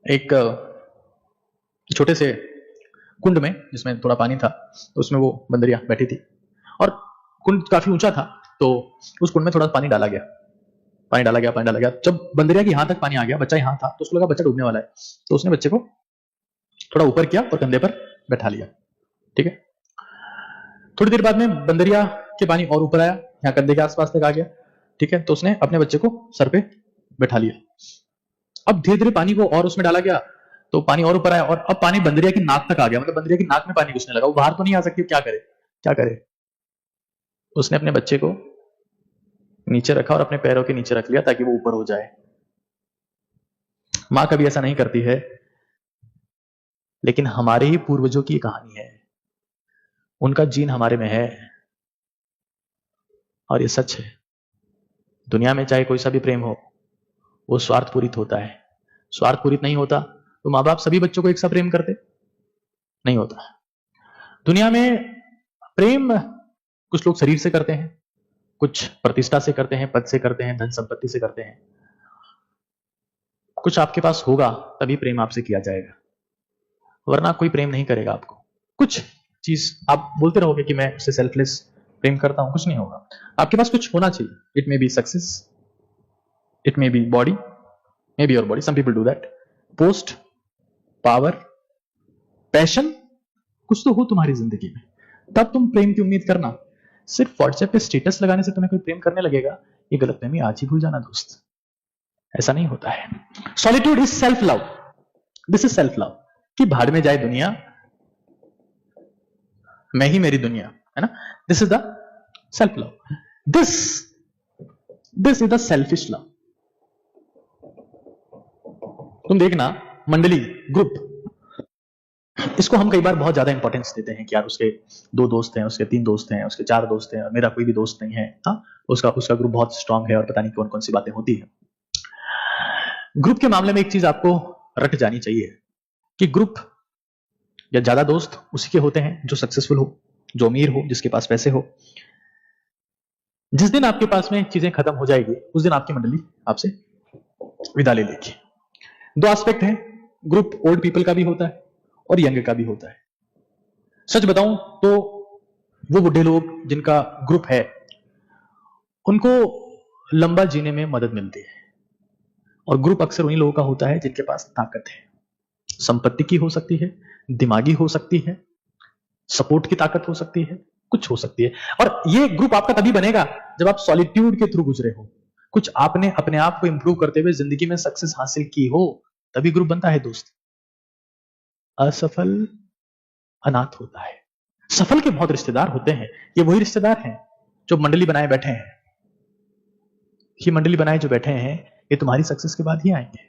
एक छोटे से कुंड में जिसमें थोड़ा पानी था, तो उसमें वो बंदरिया बैठी थी, और कुंड काफी ऊंचा था, तो उस कुंड में थोड़ा पानी डाला गया, पानी डाला गया, पानी डाला गया। जब बंदरिया की यहां तक पानी आ गया, बच्चा यहां था, तो उसको लगा बच्चा डूबने वाला है, तो उसने बच्चे को थोड़ा ऊपर किया और कंधे पर बैठा लिया। ठीक है, थोड़ी देर बाद में बंदरिया के पानी और ऊपर आया, यहाँ कंधे के आसपास तक आ गया, ठीक है। तो उसने अपने बच्चे को सर पे बैठा लिया। अब धीरे धीरे पानी को और उसमें डाला गया, तो पानी और ऊपर आया, और अब पानी बंदरिया की नाक तक आ गया। मतलब बंदरिया की नाक में पानी घुसने लगा, वो बाहर तो नहीं आ सकती, क्या करे क्या करे। उसने अपने बच्चे को नीचे रखा और अपने पैरों के नीचे रख लिया ताकि वो ऊपर हो जाए। मां कभी ऐसा नहीं करती है, लेकिन हमारे ही पूर्वजों की कहानी है, उनका जीन हमारे में है और ये सच है। दुनिया में चाहे कोई सा भी प्रेम हो, वो स्वार्थपूरित होता है। स्वार्थपूरित नहीं होता तो मां बाप सभी बच्चों को एक सा प्रेम करते? नहीं होता। दुनिया में प्रेम कुछ लोग शरीर से करते हैं, कुछ प्रतिष्ठा से करते हैं, पद से करते हैं, धन संपत्ति से करते हैं। कुछ आपके पास होगा तभी प्रेम आपसे किया जाएगा, वरना कोई प्रेम नहीं करेगा आपको। कुछ चीज आप बोलते रहोगे कि मैं उससे सेल्फलेस प्रेम करता हूं, कुछ नहीं होगा। आपके पास कुछ होना चाहिए। It may be success, it may be body, may be your body, some people do that. Post, power, passion, कुछ तो हो तुम्हारी जिंदगी में, तब तुम प्रेम की उम्मीद करना। सिर्फ व्हाट्सएप पे स्टेटस लगाने से तुम्हें कोई प्रेम करने लगेगा, ये गलतफहमी आज ही भूल जाना दोस्त। ऐसा नहीं होता है। Solitude is self love. This is self love, कि भाड़ में जाए दुनिया, मैं ही मेरी दुनिया, है ना। This is the self love, this is the selfish love. तुम देखना, मंडली, ग्रुप, इसको हम कई बार बहुत ज्यादा इंपॉर्टेंस देते हैं कि यार उसके 2 दोस्त हैं, उसके 3 दोस्त हैं, उसके 4 दोस्त हैं, मेरा कोई भी दोस्त नहीं है। हाँ, उसका ग्रुप बहुत स्ट्रांग है और पता नहीं कौन कौन सी बातें होती है। ग्रुप के मामले में एक चीज आपको रट जानी चाहिए कि ग्रुप या ज्यादा दोस्त उसी के होते हैं जो सक्सेसफुल हो, जो अमीर हो, जिसके पास पैसे हो। जिस दिन आपके पास में चीजें खत्म हो जाएगी, उस दिन आपकी मंडली आपसे विदा ले लेगी। 2 एस्पेक्ट हैं, ग्रुप ओल्ड पीपल का भी होता है और यंग का भी होता है। सच बताऊं तो वो बुढ़े लोग जिनका ग्रुप है, उनको लंबा जीने में मदद मिलती है। और ग्रुप अक्सर उन्हीं लोगों का होता है जिनके पास ताकत है। संपत्ति की हो सकती है, दिमागी हो सकती है, सपोर्ट की ताकत हो सकती है, कुछ हो सकती है। और ये ग्रुप आपका तभी बनेगा जब आप सॉलिट्यूड के थ्रू गुजरे हो, कुछ आपने अपने आप को इंप्रूव करते हुए जिंदगी में सक्सेस हासिल की हो, तभी ग्रुप बनता है दोस्त। असफल अनाथ होता है। सफल के बहुत रिश्तेदार होते हैं। ये वही रिश्तेदार हैं जो मंडली बनाए बैठे हैं। ये मंडली बनाए जो बैठे हैं, ये तुम्हारी सक्सेस के बाद ही आएंगे।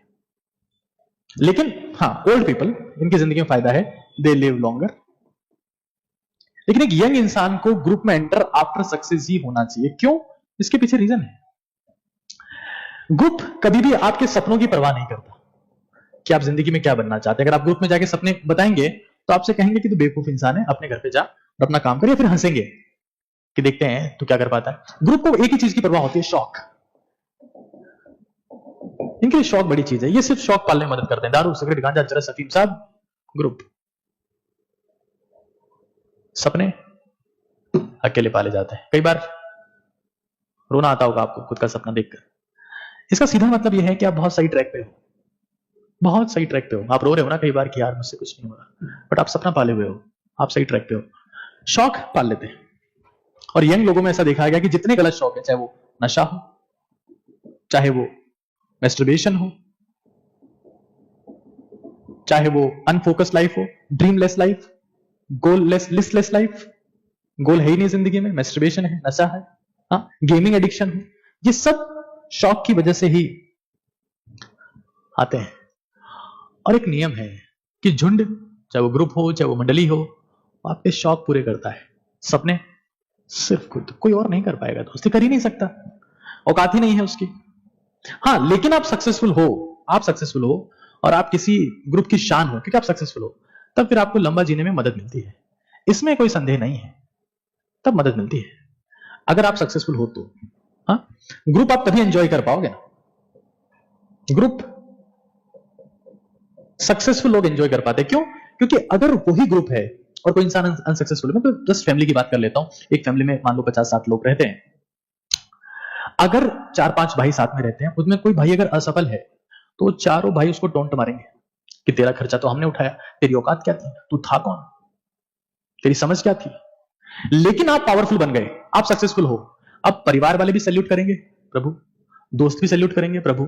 लेकिन हाँ, ओल्ड पीपल, इनकी जिंदगी में फायदा है, दे लिव लॉन्गर। लेकिन एक यंग इंसान को ग्रुप में एंटर आफ्टर सक्सेस ही होना चाहिए। क्यों? इसके पीछे रीजन है। ग्रुप कभी भी आपके सपनों की परवाह नहीं करता कि आप जिंदगी में क्या बनना चाहते हैं। अगर आप ग्रुप में जाके सपने बताएंगे तो आपसे कहेंगे कि तू बेवकूफ इंसान है, अपने घर पे जा और अपना काम कर, या फिर हंसेंगे कि देखते हैं तू क्या कर पाता है। ग्रुप को एक ही चीज की परवाह होती है, शौक। इनके लिए शौक बड़ी चीज है। ये सिर्फ शौक पालने में मदद करते हैं। दारू, सिगरेट, गांजा, चरस, अफीम, सब ग्रुप। सपने अकेले पाले जाते हैं। कई बार रोना आता होगा आपको खुद का सपना देखकर। इसका सीधा मतलब यह है कि आप बहुत सही ट्रैक पे हो, बहुत सही ट्रैक पे हो। आप रो रहे हो ना कई बार कि यार मुझसे कुछ नहीं हो रहा, बट आप सपना पाले हुए हो, आप सही ट्रैक पे हो। शौक पाल लेते हैं। और यंग लोगों में ऐसा देखा गया कि जितने गलत शौक है, चाहे वो नशा हो, चाहे वो मैस्टरबेशन हो, चाहे वो अनफोकस्ड लाइफ हो, ड्रीमलेस लाइफ, लिस्टलेस लाइफ, गोल है ही नहीं जिंदगी में, मैस्टरबेशन है, नशा है, हाँ, गेमिंग एडिक्शन है, ये सब शौक की वजह से ही आते हैं। और एक नियम है कि झुंड, चाहे वो ग्रुप हो, चाहे वो मंडली हो, आपके शौक पूरे करता है। सपने सिर्फ खुद, कोई और नहीं कर पाएगा, दोस्ती कर ही नहीं सकता, औकात ही नहीं है उसकी। हाँ, लेकिन आप सक्सेसफुल हो, आप सक्सेसफुल हो और आप किसी ग्रुप की शान हो क्योंकि आप सक्सेसफुल हो, तब फिर आपको लंबा जीने में मदद मिलती है। इसमें कोई संदेह नहीं है, तब मदद मिलती है अगर आप सक्सेसफुल हो तो। हाँ, ग्रुप आप तभी एंजॉय कर पाओगे ना, ग्रुप सक्सेसफुल लोग एंजॉय कर पाते हैं। क्यों? क्योंकि अगर वही ग्रुप है और कोई इंसान अनसक्सेसफुल है, मैं तो जस्ट फैमिली की बात कर लेता हूं। एक फैमिली में मान लो 50-60 लोग रहते हैं। अगर 4-5 भाई साथ में रहते हैं, उसमें कोई भाई अगर असफल है तो चारों भाई उसको टोंट मारेंगे कि तेरा खर्चा तो हमने उठाया, तेरी औकात क्या थी, तू था कौन, तेरी समझ क्या थी। लेकिन आप पावरफुल बन गए, आप सक्सेसफुल हो। अब परिवार वाले भी सैल्यूट करेंगे प्रभु, दोस्त भी सैल्यूट करेंगे प्रभु,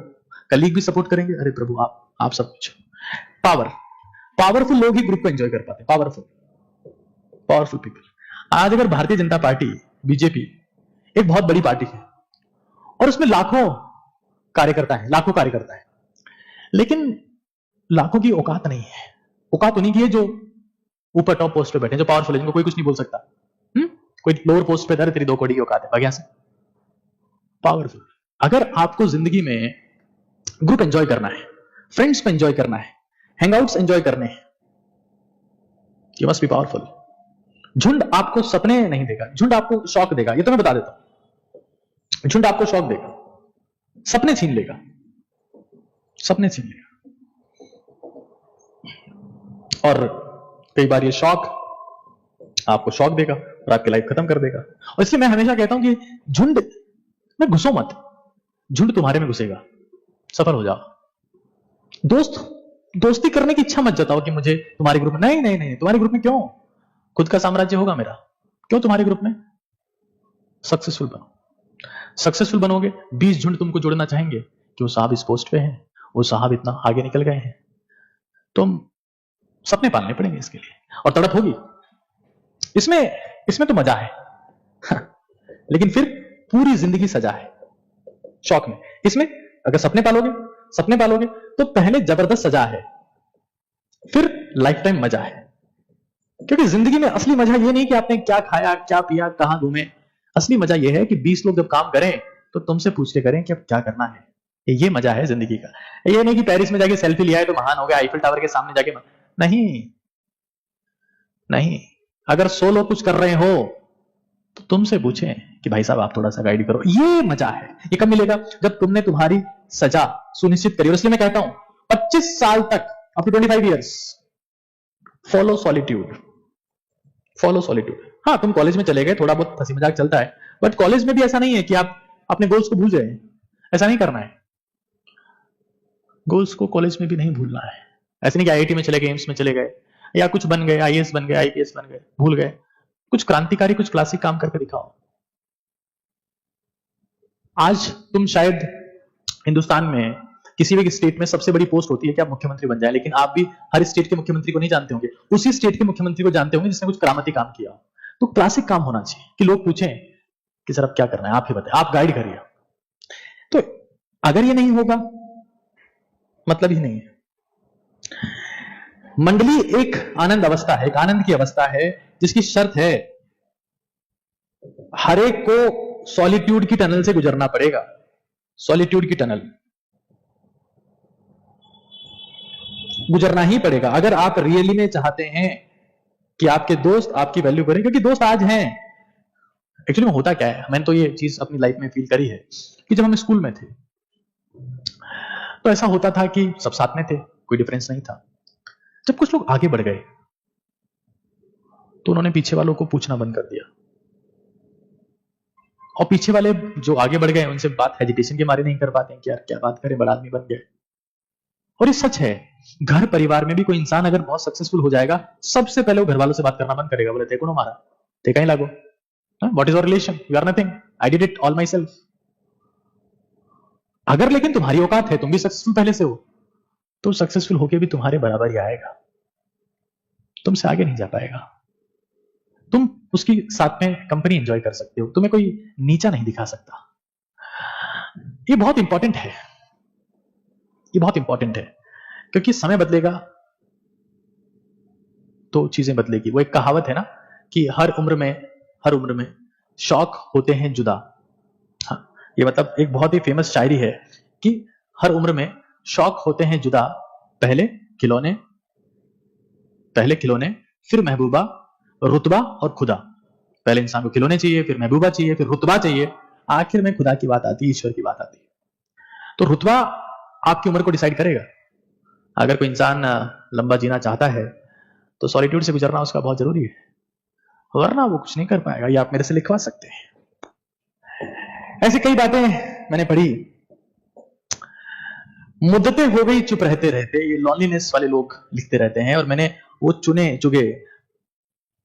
कलीग भी सपोर्ट करेंगे, अरे प्रभु आप सब कुछ। पावरफुल लोग ही ग्रुप को एंजॉय कर पाते, पावरफुल पीपल। आज अगर भारतीय जनता पार्टी, बीजेपी एक बहुत बड़ी पार्टी है और उसमें लाखों कार्यकर्ता है, लेकिन लाखों की औकात नहीं है। औकात उन्हीं की है जो ऊपर टॉप पोस्ट पे बैठे, जो पावरफुल है, जिनको कोई कुछ नहीं बोल सकता। कोई लोअर पोस्ट पे, तेरी 2 कौड़ी की औकात है, भाग यहां से। पावरफुल। अगर आपको जिंदगी में ग्रुप एंजॉय करना है, फ्रेंड्स को एंजॉय करना है, हैंगआउट्स एंजॉय करने हैं, यू मस्ट बी पावरफुल। झुंड आपको सपने नहीं देगा, झुंड आपको शौक देगा, ये तो मैं बता देता हूं। झुंड आपको शौक देगा, सपने छीन लेगा। और कई बार ये शौक आपको शौक देगा और आपकी लाइफ खत्म कर देगा। और इसलिए मैं हमेशा कहता हूं कि झुंड में घुसो मत, झुंड तुम्हारे में घुसेगा, सफल हो जाओ। दोस्ती करने की इच्छा मत जताओ कि मुझे तुम्हारे ग्रुप में, नहीं, तुम्हारे ग्रुप में क्यों? खुद का साम्राज्य होगा मेरा, क्यों तुम्हारे ग्रुप में? सक्सेसफुल बनोगे। 20 झुंड तुमको जोड़ना चाहेंगे कि वो साहब इस पोस्ट पे हैं, वो साहब इतना आगे निकल गए हैं। तुम सपने पालने पड़ेंगे इसके लिए, और तड़प होगी। इसमें तो मजा है लेकिन फिर पूरी जिंदगी सजा है शौक में। इसमें अगर सपने पालोगे तो पहले जबरदस्त सजा है, फिर लाइफ टाइम मजा है। क्योंकि जिंदगी में असली मजा ये नहीं कि आपने क्या खाया, क्या पिया, कहां घूमे। असली मजा ये है कि 20 लोग जब काम करें तो तुमसे पूछ के करें कि अब क्या करना है। ये मजा है जिंदगी का। ये नहीं कि पेरिस में जाके सेल्फी लिया है तो महान हो गया, आईफिल टावर के सामने जाके नहीं। अगर 100 लोग कुछ कर रहे हो तो तुमसे पूछें कि भाई साहब आप थोड़ा सा गाइड करो। ये मजा है। ये कब मिलेगा? जब तुमने तुम्हारी सजा सुनिश्चित करी। और इसलिए मैं कहता हूं 25 साल तक, up to 25 years, follow solitude. हाँ, तुम कॉलेज में चले गए, थोड़ा बहुत हंसी मजाक चलता है, बट कॉलेज में भी ऐसा नहीं है कि आप अपने गोल्स को भूल जाए। ऐसा नहीं करना है। गोल्स को कॉलेज में भी नहीं भूलना है। ऐसे नहीं कि आईआईटी में चले गए, एम्स में चले गए, या कुछ बन गए, आईएएस बन गए, आईपीएस बन गए, भूल गए। कुछ क्रांतिकारी, कुछ क्लासिक काम करके दिखाओ। आज तुम शायद हिंदुस्तान में किसी भी स्टेट में सबसे बड़ी पोस्ट होती है कि आप मुख्यमंत्री बन जाए, लेकिन आप भी हर स्टेट के मुख्यमंत्री को नहीं जानते होंगे। उसी स्टेट के मुख्यमंत्री को जानते होंगे जिसने कुछ करामती काम किया हो। तो क्लासिक काम होना चाहिए कि लोग पूछें कि सर अब क्या करना है, आप ही बताएं, आप गाइड करिए। तो अगर ये नहीं होगा, मतलब ही नहीं है। मंडली एक आनंद अवस्था है, एक आनंद की अवस्था है, जिसकी शर्त है हर एक को सॉलिट्यूड की टनल से गुजरना पड़ेगा। सॉलिट्यूड की टनल गुजरना ही पड़ेगा अगर आप रियली में चाहते हैं कि आपके दोस्त आपकी वैल्यू करें। क्योंकि दोस्त आज हैं, एक्चुअली में होता क्या है, मैंने तो ये चीज अपनी लाइफ में फील करी है कि जब हम स्कूल में थे तो ऐसा होता था कि सब साथ में थे, कोई डिफरेंस नहीं था। जब कुछ लोग आगे बढ़ गए तो उन्होंने पीछे वालों को पूछना बंद कर दिया, और पीछे वाले जो आगे बढ़ गए उनसे बात हेजिटेशन के मारे नहीं कर पाते कि यार क्या बात करें, बड़ा आदमी बन गए। और ये सच है। घर परिवार में भी कोई इंसान अगर बहुत सक्सेसफुल हो जाएगा, सबसे पहले वो घर वालों से बात करना बंद करेगा। बोले देखो ना मारा, देखा ही लागो, what is our relation, you are nothing, I did it all myself. अगर लेकिन तुम्हारी औकात है, तुम भी सक्सेसफुल पहले से हो, तो सक्सेसफुल होके भी तुम्हारे बराबर ही आएगा, तुमसे आगे नहीं जा पाएगा। तुम उसकी साथ में कंपनी एंजॉय कर सकते हो, तुम्हें कोई नीचा नहीं दिखा सकता। ये बहुत इंपॉर्टेंट है, ये बहुत इंपॉर्टेंट है, क्योंकि समय बदलेगा तो चीजें बदलेगी। वो एक कहावत है ना कि हर उम्र में शौक होते हैं जुदा। हाँ, ये मतलब एक बहुत ही फेमस शायरी है कि हर उम्र में शौक होते हैं जुदा, पहले खिलौने, फिर महबूबा, रुतबा और खुदा। पहले इंसान को खिलौने चाहिए, फिर महबूबा चाहिए, फिर रुतबा चाहिए, आखिर में खुदा की बात आती है, ईश्वर की बात आती है। तो रुतबा आपकी उम्र को डिसाइड करेगा। अगर कोई इंसान लंबा जीना चाहता है तो सॉलिट्यूड से गुजरना उसका बहुत जरूरी है, वरना वो कुछ नहीं कर पाएगा। ये आप मेरे से लिखवा सकते हैं। ऐसी कई बातें मैंने पढ़ी। मुद्दतें हो गई चुप रहते रहते, ये लॉनलीनेस वाले लोग लिखते रहते हैं, और मैंने वो चुने चुगे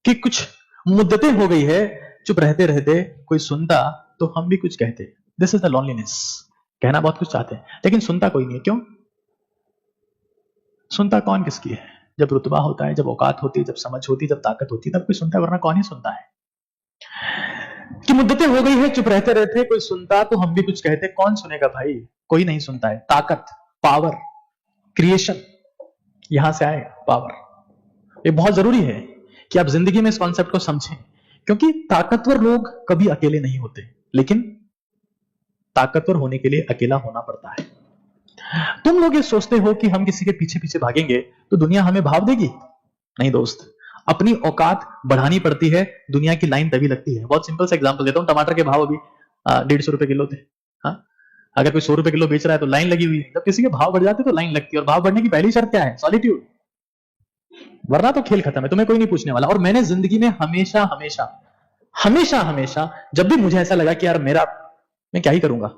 कि कुछ मुद्दतें हो गई है, चुप रहते रहते कोई सुनता तो हम भी कुछ कहते। This is the loneliness. कहना बहुत कुछ चाहते हैं लेकिन सुनता कोई नहीं है। क्यों? सुनता कौन किसकी है? जब रुतबा होता है, जब औकात होती है, जब समझ होती है, जब ताकत होती है, तब कोई सुनता है, वरना कौन ही सुनता है। कि मुद्दतें हो गई है, चुप रहते रहते कोई सुनता तो हम भी कुछ कहते। कौन सुनेगा भाई? कोई नहीं सुनता है। ताकत, पावर, क्रिएशन, यहां से आएगा पावर। ये बहुत जरूरी है कि आप जिंदगी में इस कॉन्सेप्ट को समझें, क्योंकि ताकतवर लोग कभी अकेले नहीं होते, लेकिन ताकतवर होने के लिए अकेला होना पड़ता है। तुम लोग ये सोचते हो कि हम किसी के पीछे पीछे भागेंगे तो दुनिया हमें भाव देगी। नहीं दोस्त, अपनी औकात बढ़ानी पड़ती है, दुनिया की लाइन तभी लगती है। बहुत सिंपल सा एग्जांपल देता हूं। टमाटर के भाव अभी 150 रुपए किलो थे। हाँ, अगर कोई 100 रुपए किलो बेच रहा है तो लाइन लगी हुई है। जब किसी के भाव बढ़ जाते तो लाइन लगती है, और भाव बढ़ने की पहली शर्त क्या है? सॉलिट्यूड, वरना तो खेल खत्म है, तुम्हें कोई नहीं पूछने वाला। और मैंने जिंदगी में हमेशा हमेशा हमेशा हमेशा जब भी मुझे ऐसा लगा कि यार मैं क्या ही करूंगा,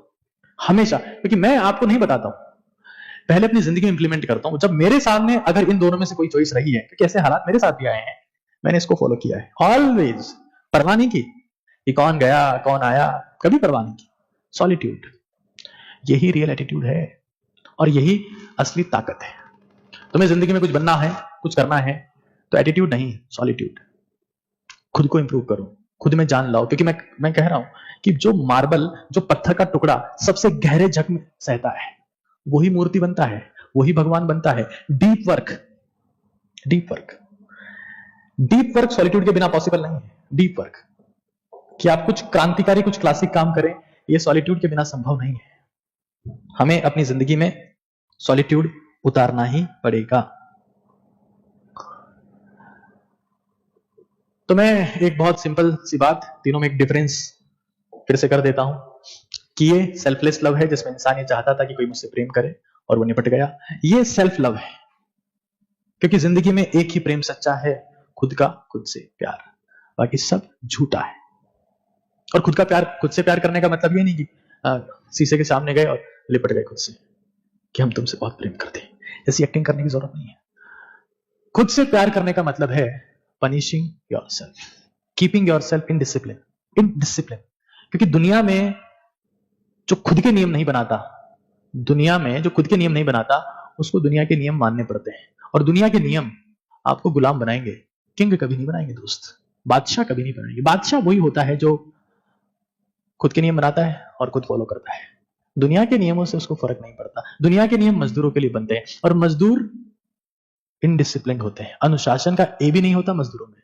हमेशा, क्योंकि मैं आपको नहीं बताता हूं, पहले अपनी जिंदगी में इंप्लीमेंट करता हूं। जब मेरे सामने अगर इन दोनों में से कोई चॉइस रही है, क्योंकि ऐसे हालात मेरे साथ भी आए हैं, मैंने इसको फॉलो किया है। ऑलवेज परवाह नहीं की कि कौन गया कौन आया, कभी परवाह नहीं की। सॉलिट्यूड, यही रियल एटीट्यूड है और यही असली ताकत है। तुम्हें जिंदगी में कुछ बनना है, कुछ करना है, तो एटीट्यूड नहीं, सॉलिट्यूड। खुद को इंप्रूव करो, खुद में जान लाओ। क्योंकि मैं कह रहा हूं कि जो मार्बल, जो पत्थर का टुकड़ा सबसे गहरे जख्म सहता है, वही मूर्ति बनता है, वही भगवान बनता है। Deep work, deep work, deep work solitude के बिना पॉसिबल नहीं है। डीप वर्क कि आप कुछ क्रांतिकारी, कुछ क्लासिक काम करें, यह सॉलिट्यूड के बिना संभव नहीं है। हमें अपनी जिंदगी में सॉलिट्यूड उतारना ही पड़ेगा। तो मैं एक बहुत सिंपल सी बात, तीनों में एक डिफरेंस फिर से कर देता हूं कि ये सेल्फलेस लव है, जिसमें इंसान ये चाहता था कि कोई मुझसे प्रेम करे और वो निपट गया। ये सेल्फ लव है, क्योंकि जिंदगी में एक ही प्रेम सच्चा है, खुद का, खुद से प्यार। बाकी सब झूठा है। और खुद का प्यार, खुद से प्यार करने का मतलब ये नहीं कि शीशे के सामने गए और लिपट गए खुद से कि हम तुमसे बहुत प्रेम करते हैं। ऐसी एक्टिंग करने की जरूरत नहीं है। खुद से प्यार करने का मतलब है punishing yourself, keeping yourself in discipline, in discipline. क्योंकि दुनिया में जो खुद के नियम नहीं बनाता, दुनिया में जो खुद के नियम नहीं बनाता, उसको दुनिया के नियम मानने पड़ते हैं। और दुनिया के नियम आपको गुलाम बनाएंगे, किंग कभी नहीं बनाएंगे दोस्त, बादशाह कभी नहीं बनाएंगे। बादशाह वही होता है जो खुद के नियम बनाता है और खुद फॉलो करता है। दुनिया के नियमों से उसको फर्क नहीं पड़ता। दुनिया के नियम मजदूरों के लिए बनते हैं, और मजदूर इनडिसिप्लिन होते हैं। अनुशासन का ए भी नहीं होता मजदूरों में,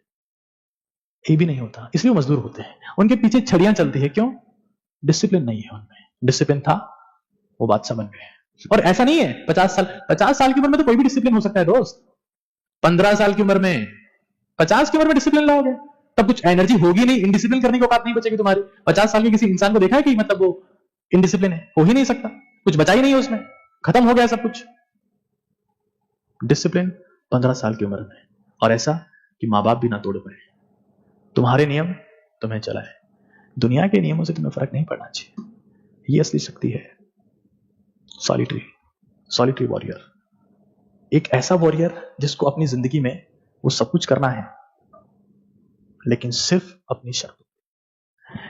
ए भी नहीं होता, इसलिए मजदूर होते हैं। उनके पीछे छड़ियां चलती है। क्यों? डिसिप्लिन नहीं है उनमें। डिसिप्लिन था, वो बादशाह बन गए। और ऐसा नहीं है 50 साल की उम्र में तो कोई भी डिसिप्लिन हो सकता है दोस्त। 15 साल की उम्र में, 50 की उम्र में डिसिप्लिन लाओगे तब कुछ एनर्जी होगी नहीं, इनडिसिप्लिन करने की औकात नहीं बचेगी तुम्हारी। 50 साल के किसी इंसान को देखा है कि मतलब वो इनडिसिप्लिन है? हो ही नहीं सकता, कुछ बचा ही नहीं है उसमें, खत्म हो गया सब कुछ। डिसिप्लिन 15 साल की उम्र में, और ऐसा कि मां बाप भी ना तोड़ पाए। तुम्हारे नियम तुम्हें चलाए, दुनिया के नियमों से तुम्हें फर्क नहीं पड़ना चाहिए। ये असली शक्ति है। सॉलिटरी वॉरियर, एक ऐसा वॉरियर जिसको अपनी जिंदगी में वो सब कुछ करना है, लेकिन सिर्फ अपनी शर्तों।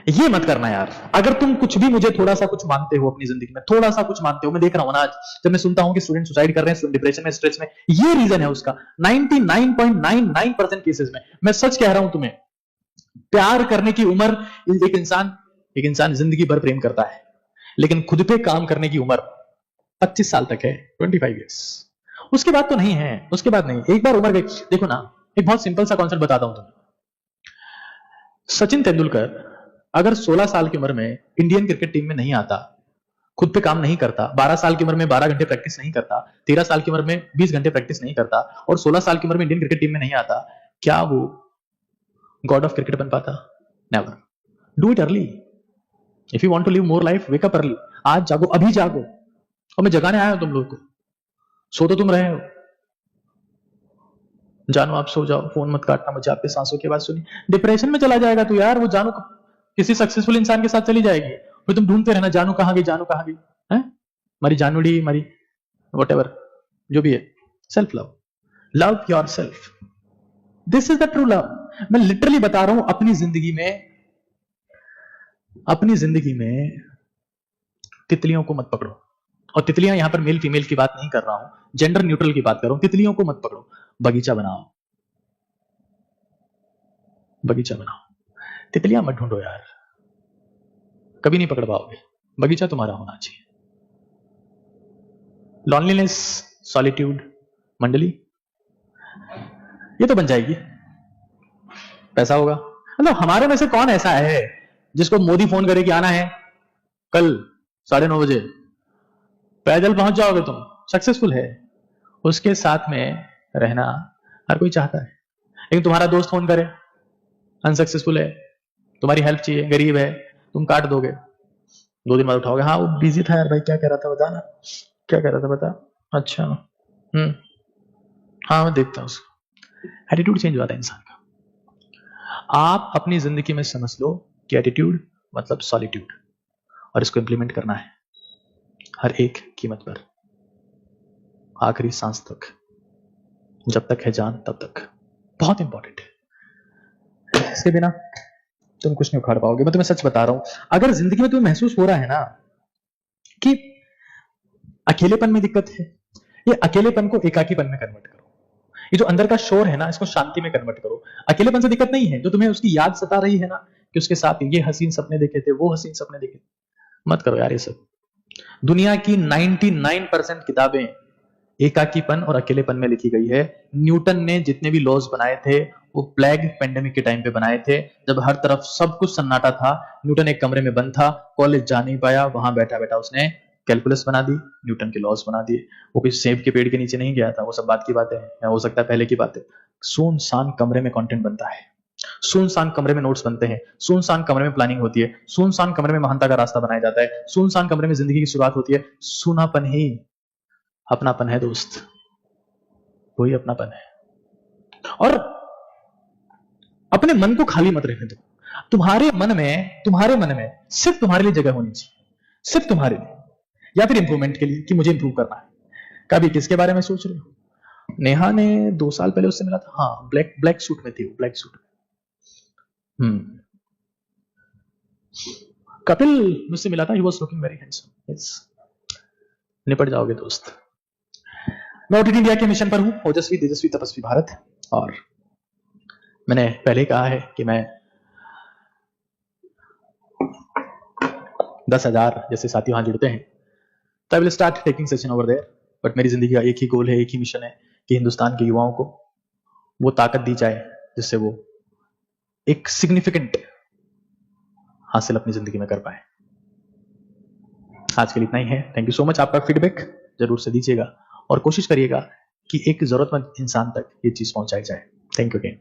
ये मत करना यार। अगर तुम कुछ भी, मुझे थोड़ा सा कुछ मानते हो अपनी जिंदगी में, थोड़ा सा कुछ मानते हो, मैं देख रहा हूं ना आज जब मैं सुनता हूं कि स्टूडेंट सुसाइड कर रहे हैं, स्टूडेंट डिप्रेशन में, स्ट्रेस में, ये रीजन है उसका। 99.99% केसेस में, मैं सच कह रहा हूं तुम्हें, प्यार करने की उम्र, एक इंसान जिंदगी भर प्रेम करता है, लेकिन खुद पे काम करने की उम्र 25 साल तक है, 25 ईयर्स। उसके बाद तो नहीं है, उसके बाद नहीं। एक बार उम्र गई। देखो ना, एक बहुत सिंपल सा कॉन्सेप्ट बताता हूं तुम्हें। सचिन तेंदुलकर अगर 16 साल की उम्र में इंडियन क्रिकेट टीम में नहीं आता, खुद पे काम नहीं करता, 12 साल की उम्र में 12 घंटे प्रैक्टिस नहीं करता, 13 साल की उम्र में 20 घंटे प्रैक्टिस नहीं करता, और 16 साल की उम्र में इंडियन क्रिकेट टीम में नहीं आता, क्या वो गॉड ऑफ क्रिकेट बन पाता? Never. Do it early. If you want to live more life, wake up early. आज जागो, अभी जागो। और मैं जगाने आया हूं तुम लोग को। सो तो तुम रहे हो, जानो आप सो जाओ, फोन मत काटना मुझे, आपके सांसों की आवाज सुनी। डिप्रेशन में चला जाएगा तू यार। वो जानो किसी सक्सेसफुल इंसान के साथ चली जाएगी, फिर तुम ढूंढते रहना जानू कहां गई, जानू कहां गई है, मरी जानूड़ी, मरी व्हाटएवर जो भी है। Self love, love your self, this is the true love. मैं लिटरली बता रहा हूं, अपनी जिंदगी में तितलियों को मत पकड़ो। और तितलियां यहां पर मेल फीमेल की बात नहीं कर रहा हूं, जेंडर न्यूट्रल की बात कर रहा हूं। तितलियों को मत पकड़ो, बगीचा बनाओ, बगीचा बनाओ। तितलियां मत ढूंढो यार, कभी नहीं पकड़ पाओगे। बगीचा तुम्हारा होना चाहिए। लॉनलीनेस, सॉलिट्यूड, मंडली, ये तो बन जाएगी, पैसा होगा। मतलब हमारे में से कौन ऐसा है जिसको मोदी फोन करे कि आना है कल 9:30 बजे, पैदल पहुंच जाओगे तुम, सक्सेसफुल है। उसके साथ में रहना हर कोई चाहता है। लेकिन तुम्हारा दोस्त फोन करे, अनसक्सेसफुल है, तुम्हारी हेल्प चाहिए, गरीब है, तुम काट दोगे, 2 दिन बाद उठाओगे, हाँ वो बिजी था यार भाई, क्या कह रहा था बता ना, क्या कह रहा था बता, अच्छा हाँ मैं देखता हूं उसको। एटीट्यूड चेंज हो जाता है इंसान का। आप अपनी जिंदगी में समझ लो कि एटीट्यूड मतलब सॉलिट्यूड, और इसको इंप्लीमेंट करना है हर एक कीमत पर, आखिरी सांस तक, जब तक है जान तब तक। बहुत इंपॉर्टेंट है, इसके बिना तुम कुछ नहीं उखाड़ पाओगे। मैं तुम्हें सच बता रहा हूं, अगर जिंदगी में तुम्हें महसूस हो रहा है ना कि अकेलेपन में दिक्कत है, ये अकेलेपन को एकाकीपन में कन्वर्ट करो। ये जो अंदर का शोर है ना, इसको शांति में कन्वर्ट करो। अकेलेपन से दिक्कत नहीं है, जो तुम्हें उसकी याद सता रही है ना कि उसके साथ ये हसीन सपने देखे थे, वो हसीन सपने देखे, मत करो यार ये सब। दुनिया की 99% किताबें एकाकीपन और अकेलेपन में लिखी गई है। न्यूटन ने जितने भी लॉज बनाए थे वो प्लेग पेंडेमिक के टाइम पे बनाए थे, जब हर तरफ सब कुछ सन्नाटा था। न्यूटन एक कमरे में बंद था, कॉलेज जा नहीं पाया, वहां बैठा बैठा उसने कैलकुलस बना दी, न्यूटन के लॉज बना दिए। वो किसी सेब के पेड़ के नीचे नहीं गया था, वो सब बात की बातें हैं, हो सकता है पहले की बात है। सुनसान कमरे में कंटेंट बनता है, सुनसान कमरे में नोट्स बनते हैं, सुनसान कमरे में प्लानिंग होती है, सुनसान कमरे में महानता का रास्ता बनाया जाता है, सुनसान कमरे में जिंदगी की शुरुआत होती है। सुनापन ही अपनापन है दोस्त, वही अपनापन है। और अपने मन को खाली मत रहने दो। तुम्हारे मन में सिर्फ तुम्हारे लिए जगह होनी चाहिए, सिर्फ तुम्हारे लिए, या फिर इंप्रूवमेंट के लिए कि मुझे इंप्रूव करना है। कभी किसके बारे में सोच रहे हो? नेहा ने 2 साल पहले उससे मिला था, हाँ ब्लैक सूट में थी वो, ब्लैक सूट में। कपिल मुझसे मिला था, he was looking very handsome. Yes, निपट जाओगे दोस्त। मैं ओटीटी इंडिया के मिशन पर हूं, ओजस्वी तेजस्वी तपस्वी भारत। और मैंने पहले कहा है कि मैं 10,000 जैसे साथी वहां जुड़ते हैं तो I will start taking session over there. But मेरी जिंदगी का एक ही गोल है, एक ही मिशन है कि हिंदुस्तान के युवाओं को वो ताकत दी जाए जिससे वो एक सिग्निफिकेंट हासिल अपनी जिंदगी में कर पाए। आज के लिए इतना ही है। Thank you so much. आपका फीडबैक जरूर से दीजिएगा और कोशिश करिएगा कि एक जरूरतमंद इंसान तक ये चीज पहुंचाई जाए। Thank you again.